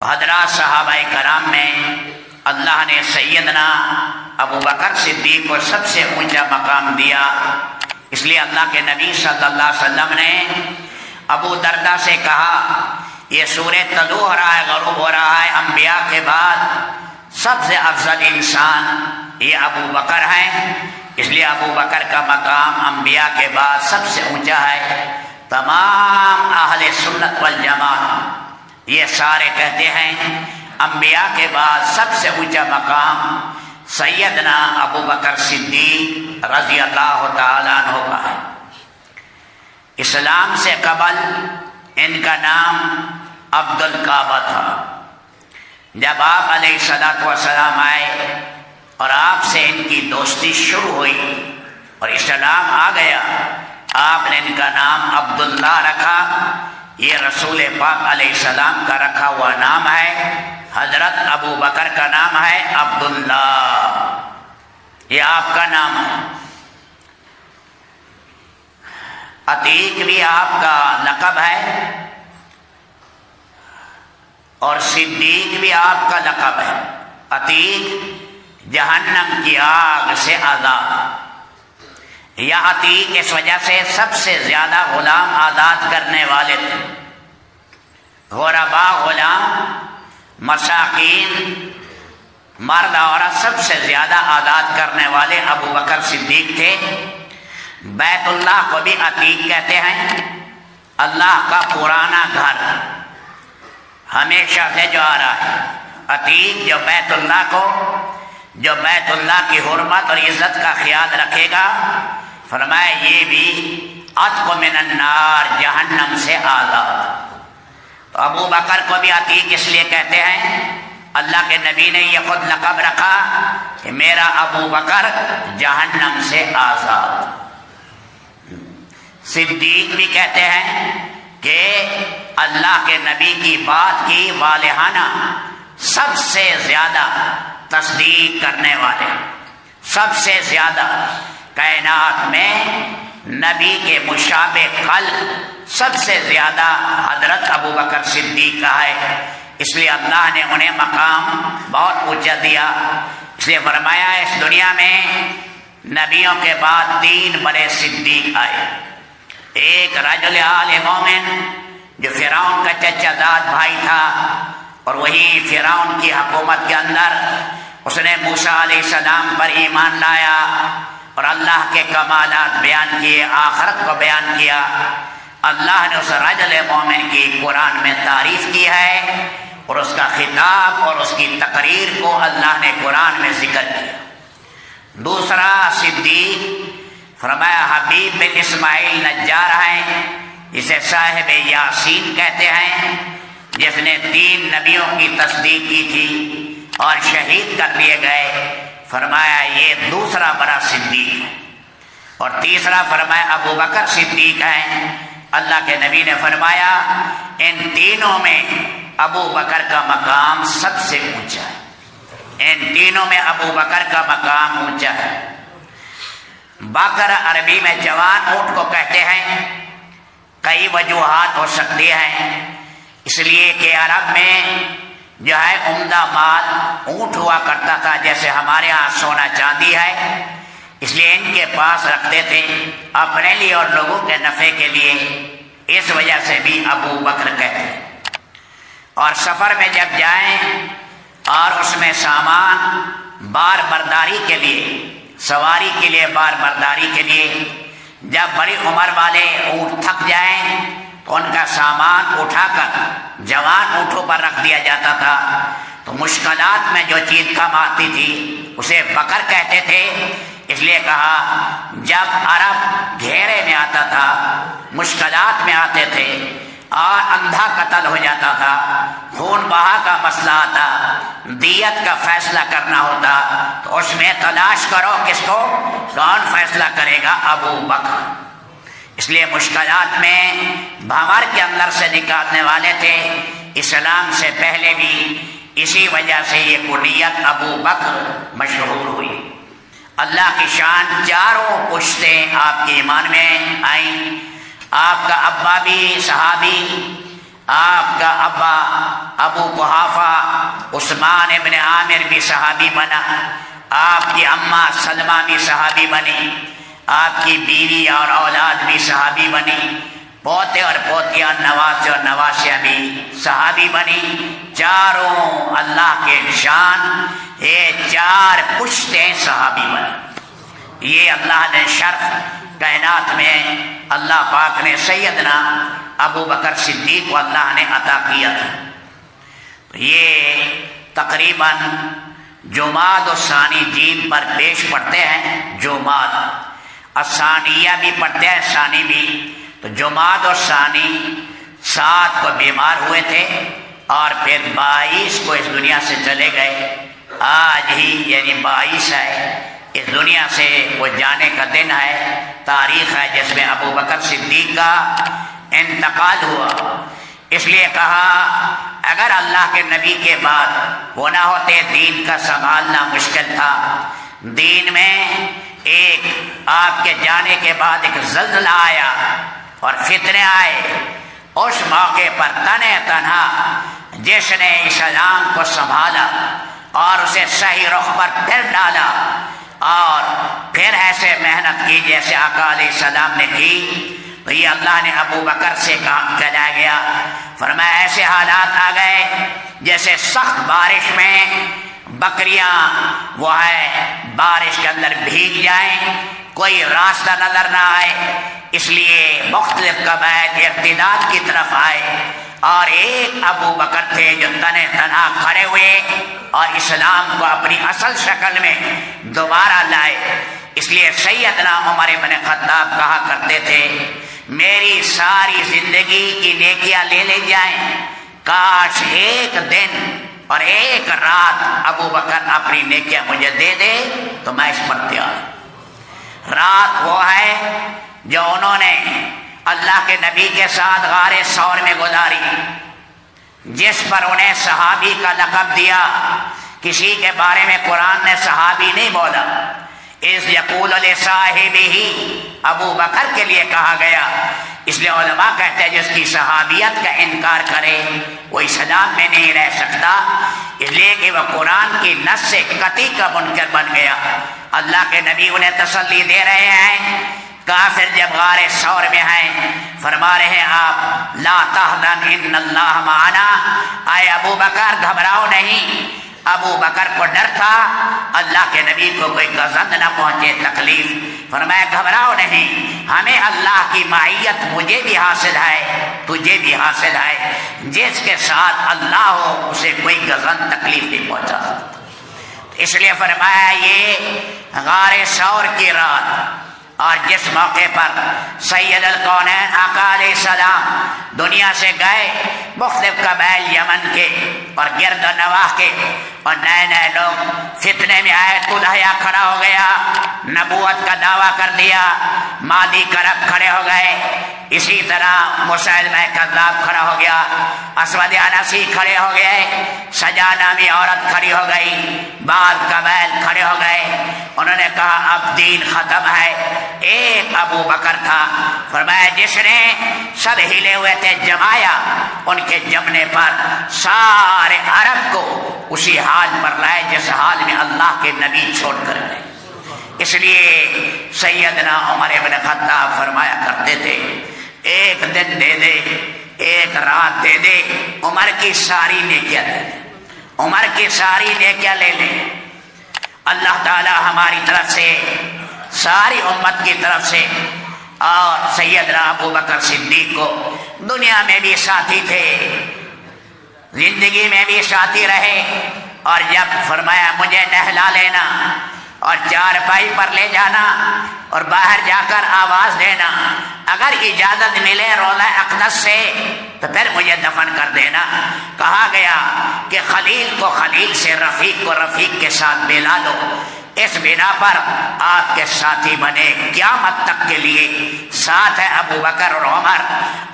حضرات صحابہ کرام میں اللہ نے سیدنا ابو بکر صدیق کو سب سے اونچا مقام دیا، اس لیے اللہ کے نبی صلی اللہ علیہ وسلم نے ابو دردہ سے کہا یہ سورج طلوع ہو رہا ہے، غروب ہو رہا ہے، انبیاء کے بعد سب سے افضل انسان یہ ابو بکر ہیں، اس لیے ابو بکر کا مقام انبیاء کے بعد سب سے اونچا ہے۔ تمام اہل سنت والجماعت یہ سارے کہتے ہیں انبیاء کے بعد سب سے اونچا مقام سیدنا ابو بکر صدیق رضی اللہ تعالیٰ عنہ کا ہے۔ اسلام سے قبل ان کا نام عبد الکعبہ تھا۔ جب آپ علیہ الصلوۃ والسلام آئے اور آپ سے ان کی دوستی شروع ہوئی اور اسلام آ گیا، آپ نے ان کا نام عبداللہ رکھا۔ یہ رسول پاک علیہ السلام کا رکھا ہوا نام ہے۔ حضرت ابو بکر کا نام ہے عبداللہ، یہ آپ کا نام ہے۔ عتیق بھی آپ کا لقب ہے اور صدیق بھی آپ کا لقب ہے۔ عتیق جہنم کی آگ سے آزاد، یا عتیق اس وجہ سے سب سے زیادہ غلام آزاد کرنے والے تھے۔ غربا غلام، مساکین، مرد عورت سب سے زیادہ آزاد کرنے والے ابو بکر صدیق تھے۔ بیت اللہ کو بھی عتیق کہتے ہیں، اللہ کا پرانا گھر ہمیشہ سے جو آ رہا ہے۔ عتیق جو بیت اللہ کو، جو بیت اللہ کی حرمت اور عزت کا خیال رکھے گا، فرمایا یہ بھی عتق من النار، جہنم سے آزاد۔ تو ابو بکر کو بھی عتیق اس لیے کہتے ہیں، اللہ کے نبی نے یہ خود لقب رکھا کہ میرا ابو بکر جہنم سے آزاد۔ صدیق بھی کہتے ہیں کہ اللہ کے نبی کی بات کی والہانہ سب سے زیادہ تصدیق کرنے والے، سب سے زیادہ کائنات میں نبی کے مشابہ خلق سب سے زیادہ حضرت ابو بکر صدیق کا ہے، اس لیے اللہ نے انہیں مقام بہت اونچا دیا۔ اس لیے فرمایا اس دنیا میں نبیوں کے بعد 3 بڑے صدیق آئے۔ ایک رجل آل مومن جو فرعون کا چچا زاد بھائی تھا، اور وہی فرعون کی حکومت کے اندر اس نے موسیٰ علیہ السلام پر ایمان لایا اور اللہ کے کمالات بیان کیے، آخرت کو بیان کیا۔ اللہ نے اس رجل مومن کی قرآن میں تعریف کی ہے اور اس کا خطاب اور اس کی تقریر کو اللہ نے قرآن میں ذکر کیا۔ دوسرا صدیق فرمایا حبیب بن اسماعیل نجار ہیں، جسے صاحب یاسین کہتے ہیں، جس نے 3 نبیوں کی تصدیق کی تھی اور شہید کر دیے گئے۔ فرمایا یہ دوسرا بڑا صدیق ہے۔ اور تیسرا فرمایا ابو بکر صدیق ہیں۔ اللہ کے نبی نے فرمایا ان تینوں میں ابو بکر کا مقام سب سے اونچا ہے، ان تینوں میں ابو بکر کا مقام اونچا ہے۔ بکر عربی میں جوان اونٹ کو کہتے ہیں، کئی وجوہات ہو سکتی ہیں، اس لیے کہ عرب میں جو ہے عمدہ مال اونٹ ہوا کرتا تھا، جیسے ہمارے ہاں سونا چاندی ہے، اس لیے ان کے پاس رکھتے تھے اپنے لیے اور لوگوں کے نفع کے لیے، اس وجہ سے بھی ابو بکر کہتے ہیں۔ اور سفر میں جب جائیں اور اس میں سامان بار برداری کے لیے، سواری کے لیے، بار برداری کے لیے، جب بڑی عمر والے اونٹ تھک جائیں تو ان کا سامان اٹھا کر جوان اونٹوں پر رکھ دیا جاتا تھا۔ تو مشکلات میں جو چیز کم آتی تھی اسے بکر کہتے تھے، اس لیے کہا جب عرب گھیرے میں آتا تھا، مشکلات میں آتے تھے اور اندھا قتل ہو جاتا تھا، خون بہا کا مسئلہ آتا، دیت کا فیصلہ کرنا ہوتا، تو اس میں تلاش کرو کس کو، کون فیصلہ کرے گا، ابو بکر۔ اس لیے مشکلات میں بھنور کے اندر سے نکالنے والے تھے۔ اسلام سے پہلے بھی اسی وجہ سے یہ کنیت ابو بکر مشہور ہوئی۔ اللہ کی شان چاروں پشتیں آپ کے ایمان میں آئیں۔ آپ کا ابا بھی صحابی، آپ کا ابا ابو قحافہ عثمان ابن عامر بھی صحابی بنا، آپ کی اماں سلمہ بھی صحابی بنی، آپ کی بیوی اور اولاد بھی صحابی بنی، پوتے اور پوتیاں نواسے اور نواسیاں بھی صحابی بنی، چاروں اللہ کے شان، یہ چار پشتیں صحابی بنی۔ یہ اللہ نے شرف کائنات میں اللہ پاک نے سیدنا ابو بکر صدیق کو اللہ نے عطا کیا تھا۔ یہ تقریباً جماد الثانی جیم پر پیش پڑھتے ہیں، جماد الثانیہ بھی پڑھتے ہیں، ثانی بھی۔ تو جماد الثانی 7 کو بیمار ہوئے تھے اور پھر 22 کو اس دنیا سے چلے گئے۔ آج ہی یعنی 22 ہے، اس دنیا سے وہ جانے کا دن ہے، تاریخ ہے جس میں ابو بکر صدیق کا انتقال ہوا۔ اس لیے کہا اگر اللہ کے نبی کے بعد وہ نہ ہوتے دین کا سنبھالنا مشکل تھا۔ دین میں ایک آپ کے جانے کے بعد ایک زلزلہ آیا اور فتنے آئے، اس موقع پر تنہا جس نے اسلام کو سنبھالا اور اسے صحیح رخ پر پھر ڈالا اور پھر ایسے محنت کی جیسے آقا علیہ السلام نے کی، تو یہ اللہ نے ابو بکر سے کہا گیا، فرمایا ایسے حالات آ گئے جیسے سخت بارش میں بکریاں وہ ہے بارش کے اندر بھیگ جائیں، کوئی راستہ نظر نہ آئے، اس لیے مختلف قبائل ارتداد کی طرف آئے، اور ایک ابو بکر تھے جو تنہا کھڑے ہوئے اور اسلام کو اپنی اصل شکل میں دوبارہ لائے۔ اس لیے سیدنا عمر بن خطاب کہا کرتے تھے میری ساری زندگی کی نیکیاں لے لی جائیں، کاش ایک دن اور ایک رات ابو بکر اپنی نیکیاں مجھے دے دے تو میں اس پر تیار ہوں۔ رات وہ ہے جو انہوں نے اللہ کے نبی کے ساتھ غار ثور میں گزاری، جس پر انہیں صحابی کا لقب دیا۔ کسی کے بارے میں قرآن نے صحابی نہیں بولا، اذ یقول لصاحبہ، ابو بکر کے لیے کہا گیا۔ اس لیے علماء کہتے ہیں جس کی صحابیت کا انکار کرے وہ اسلام میں نہیں رہ سکتا، اس لیے کہ وہ قرآن کی نص سے قطعی کا منکر بن گیا۔ اللہ کے نبی انہیں تسلی دے رہے ہیں، کافر جب غار ثور میں ہیں فرما رہے ہیں آپ لا تحزن ان اللہ معنا، آئے ابو بکر گھبراؤ نہیں۔ ابو بکر کو ڈر تھا اللہ کے نبی کو کوئی گزند نہ پہنچے، تکلیف، فرمایا گھبراؤ نہیں، ہمیں اللہ کی معیت مجھے بھی حاصل ہے تجھے بھی حاصل ہے، جس کے ساتھ اللہ ہو اسے کوئی گزند تکلیف نہیں پہنچا سکتا۔ اس لیے فرمایا یہ غار ثور کی رات، اور جس موقع پر سید الکونین آقا علیہ السلام دنیا سے گئے، مختلف قبائل یمن کے اور گرد و نواح کے اور نئے نئے لوگ فتنے میں آئے، کلہیا کھڑا ہو گیا، نبوت کا دعویٰ کر دیا، مادی کرب کھڑے ہو گئے، اسی طرح مسیلمہ کذاب کھڑا ہو گیا، اسود عنسی کھڑے ہو گئے، سجا نامی عورت کھڑی ہو گئی، بعض قبائل کھڑے ہو گئے، انہوں نے کہا اب دین ختم ہے۔ ایک ابو بکر تھا، فرمایا جس نے سب ہلے ہوئے تھے جمایا، ان کے جمنے پر سارے عرب کو اسی حال پر لائے جس حال میں اللہ کے نبی چھوڑ کر گئے۔ اس لیے سیدنا عمر بن خطاب فرمایا کرتے تھے ایک دن دے دے، ایک رات دے دے، عمر کی ساری نیکیاں دے دے، عمر کی ساری نیکیاں لے لے۔ اللہ تعالی ہماری طرف سے، ساری امت کی طرف سے، اور سیدنا ابو بکر صدیق کو دنیا میں بھی ساتھی تھے، زندگی میں بھی ساتھی رہے، اور جب فرمایا مجھے نہلا لینا اور چارپائی پر لے جانا اور باہر جا کر آواز دینا، اگر اجازت ملے روضہ اقدس سے تو پھر مجھے دفن کر دینا۔ کہا گیا کہ خلیل کو خلیل سے، رفیق کو رفیق کے ساتھ ملا لو۔ اس بنا پر آپ کے ساتھی بنے قیامت تک کے لیے، ساتھ ہے ابو بکر اور عمر۔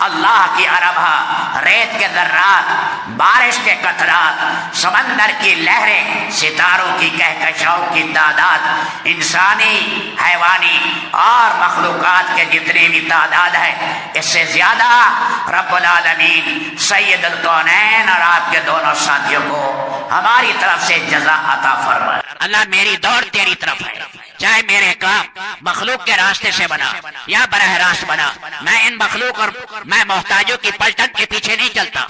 اللہ کی عربہ، ریت کے ذرات، بارش کے قطرات، سمندر کی لہریں، ستاروں کی کہکشاؤں کی تعداد، انسانی، حیوانی اور مخلوقات کے جتنی بھی تعداد ہے، اس سے زیادہ رب العالمین سید الکونین اور آپ کے دونوں ساتھیوں کو ہماری طرف سے جزا عطا فرمائے۔ اللہ میری دوڑ تیری طرف ہے، چاہے میرے کام مخلوق کے راستے سے بنا یا براہ راست بنا، میں ان مخلوق اور میں محتاجوں کی پلٹن کے پیچھے نہیں چلتا۔